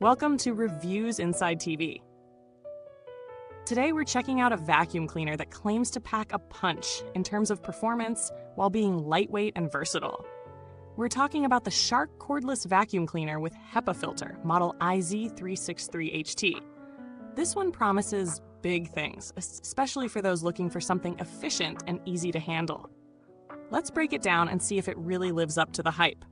Welcome to Reviewsinside TV. Today we're checking out a vacuum cleaner that claims to pack a punch in terms of performance while being lightweight and versatile. We're talking about the Shark Cordless Vacuum Cleaner with HEPA Filter, model IZ363HT. This one promises big things, especially for those looking for something efficient and easy to handle. Let's break it down and see if it really lives up to the hype.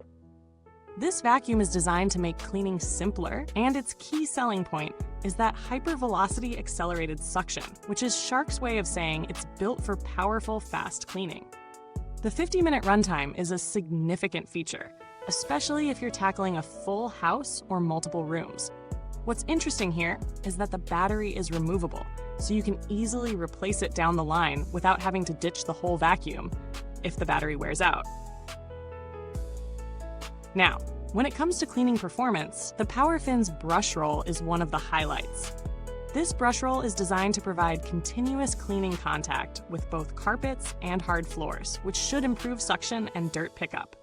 This vacuum is designed to make cleaning simpler, and its key selling point is that hypervelocity accelerated suction, which is Shark's way of saying it's built for powerful, fast cleaning. The 50-minute runtime is a significant feature, especially if you're tackling a full house or multiple rooms. What's interesting here is that the battery is removable, so you can easily replace it down the line without having to ditch the whole vacuum if the battery wears out. Now, when it comes to cleaning performance, the PowerFin's brushroll is one of the highlights. This brushroll is designed to provide continuous cleaning contact with both carpets and hard floors, which should improve suction and dirt pickup.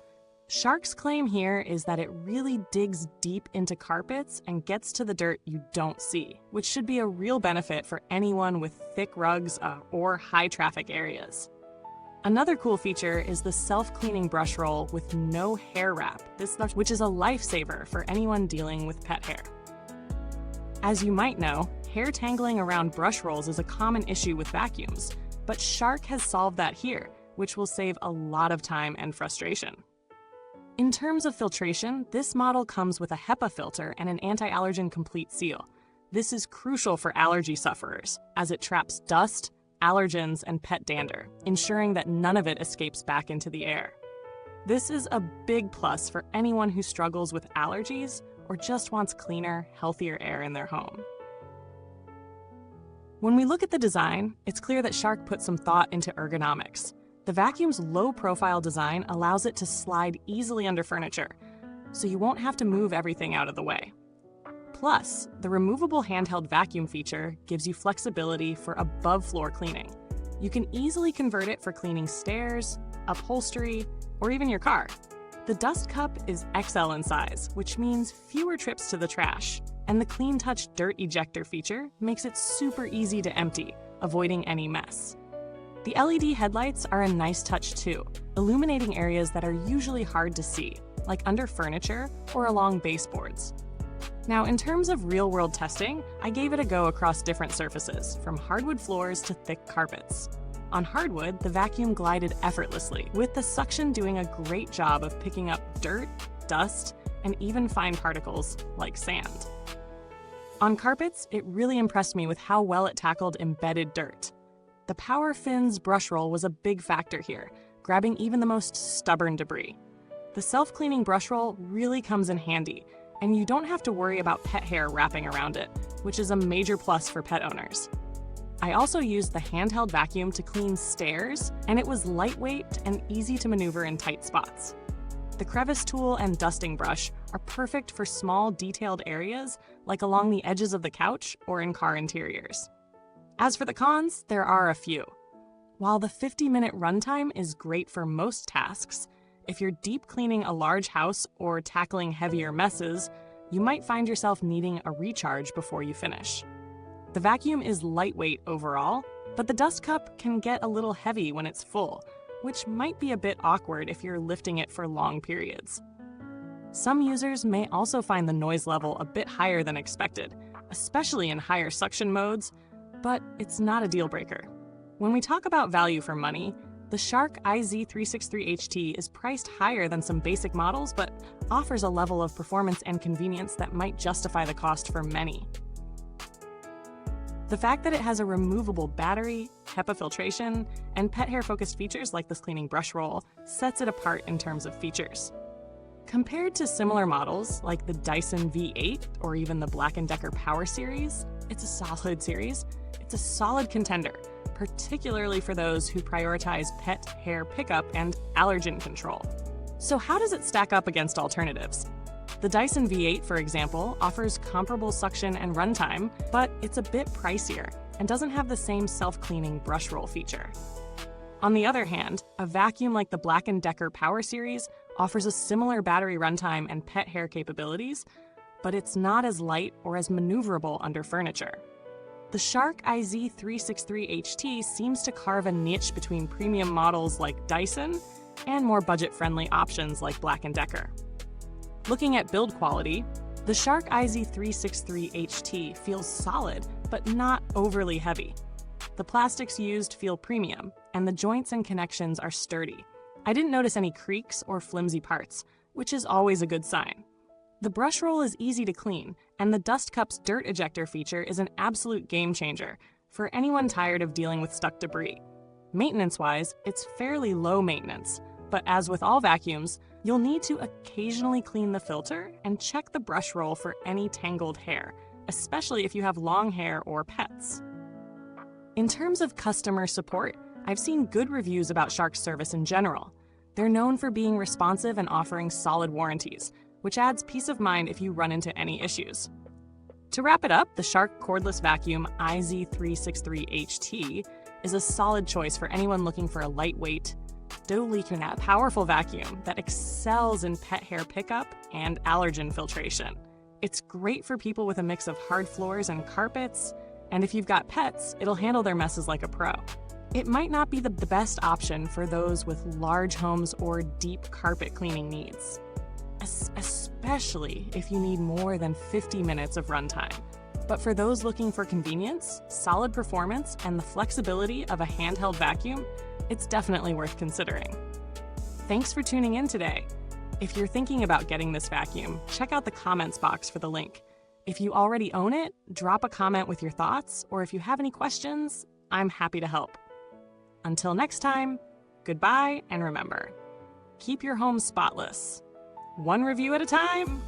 Shark's claim here is that it really digs deep into carpets and gets to the dirt you don't see, which should be a real benefit for anyone with thick rugs or high-traffic areas. Another cool feature is the self-cleaning brush roll with no hair wrap, which is a lifesaver for anyone dealing with pet hair. As you might know, hair tangling around brush rolls is a common issue with vacuums, but Shark has solved that here, which will save a lot of time and frustration. In terms of filtration, this model comes with a HEPA filter and an anti-allergen complete seal. This is crucial for allergy sufferers, as it traps dust, allergens, and pet dander, ensuring that none of it escapes back into the air. This is a big plus for anyone who struggles with allergies or just wants cleaner, healthier air in their home. When we look at the design, it's clear that Shark put some thought into ergonomics. The vacuum's low-profile design allows it to slide easily under furniture, so you won't have to move everything out of the way. Plus, the removable handheld vacuum feature gives you flexibility for above-floor cleaning. You can easily convert it for cleaning stairs, upholstery, or even your car. The dust cup is XL in size, which means fewer trips to the trash, and the Clean Touch dirt ejector feature makes it super easy to empty, avoiding any mess. The LED headlights are a nice touch too, illuminating areas that are usually hard to see, like under furniture or along baseboards. Now, in terms of real-world testing, I gave it a go across different surfaces, from hardwood floors to thick carpets. On hardwood, the vacuum glided effortlessly, with the suction doing a great job of picking up dirt, dust, and even fine particles like sand. On carpets, it really impressed me with how well it tackled embedded dirt. The PowerFin's brush roll was a big factor here, grabbing even the most stubborn debris. The self-cleaning brush roll really comes in handy, and you don't have to worry about pet hair wrapping around it, which is a major plus for pet owners. I also used the handheld vacuum to clean stairs, and it was lightweight and easy to maneuver in tight spots. The Crevice tool and dusting brush are perfect for small, detailed areas, like along the edges of the couch or in car interiors. As for the cons, there are a few. While the 50-minute runtime is great for most tasks, if you're deep cleaning a large house or tackling heavier messes, you might find yourself needing a recharge before you finish. The vacuum is lightweight overall, but the dust cup can get a little heavy when it's full, which might be a bit awkward if you're lifting it for long periods. Some users may also find the noise level a bit higher than expected, especially in higher suction modes, but it's not a deal breaker. When we talk about value for money, the Shark IZ363HT is priced higher than some basic models, but offers a level of performance and convenience that might justify the cost for many. The fact that it has a removable battery, HEPA filtration, and pet hair-focused features like this cleaning brush roll sets it apart in terms of features. Compared to similar models like the Dyson V8 or even the Black & Decker Power Series, it's a solid contender, particularly for those who prioritize pet hair pickup and allergen control. So how does it stack up against alternatives? The Dyson V8, for example, offers comparable suction and runtime, but it's a bit pricier and doesn't have the same self-cleaning brush roll feature. On the other hand, a vacuum like the Black & Decker Power Series offers a similar battery runtime and pet hair capabilities, but it's not as light or as maneuverable under furniture. The Shark IZ363HT seems to carve a niche between premium models like Dyson and more budget-friendly options like Black & Decker. Looking at build quality, the Shark IZ363HT feels solid, but not overly heavy. The plastics used feel premium, and the joints and connections are sturdy. I didn't notice any creaks or flimsy parts, which is always a good sign. The brush roll is easy to clean, and the Dust Cup's dirt ejector feature is an absolute game changer for anyone tired of dealing with stuck debris. Maintenance-wise, it's fairly low maintenance, but as with all vacuums, you'll need to occasionally clean the filter and check the brush roll for any tangled hair, especially if you have long hair or pets. In terms of customer support, I've seen good reviews about Shark's service in general. They're known for being responsive and offering solid warranties, which adds peace of mind if you run into any issues. To wrap it up, the Shark Cordless Vacuum IZ363HT is a solid choice for anyone looking for a lightweight, dough-leaking powerful vacuum that excels in pet hair pickup and allergen filtration. It's great for people with a mix of hard floors and carpets, and if you've got pets, it'll handle their messes like a pro. It might not be the best option for those with large homes or deep carpet cleaning needs, especially if you need more than 50 minutes of runtime. But for those looking for convenience, solid performance, and the flexibility of a handheld vacuum, it's definitely worth considering. Thanks for tuning in today. If you're thinking about getting this vacuum, check out the comments box for the link. If you already own it, drop a comment with your thoughts, or if you have any questions, I'm happy to help. Until next time, goodbye, and remember, keep your home spotless, one review at a time.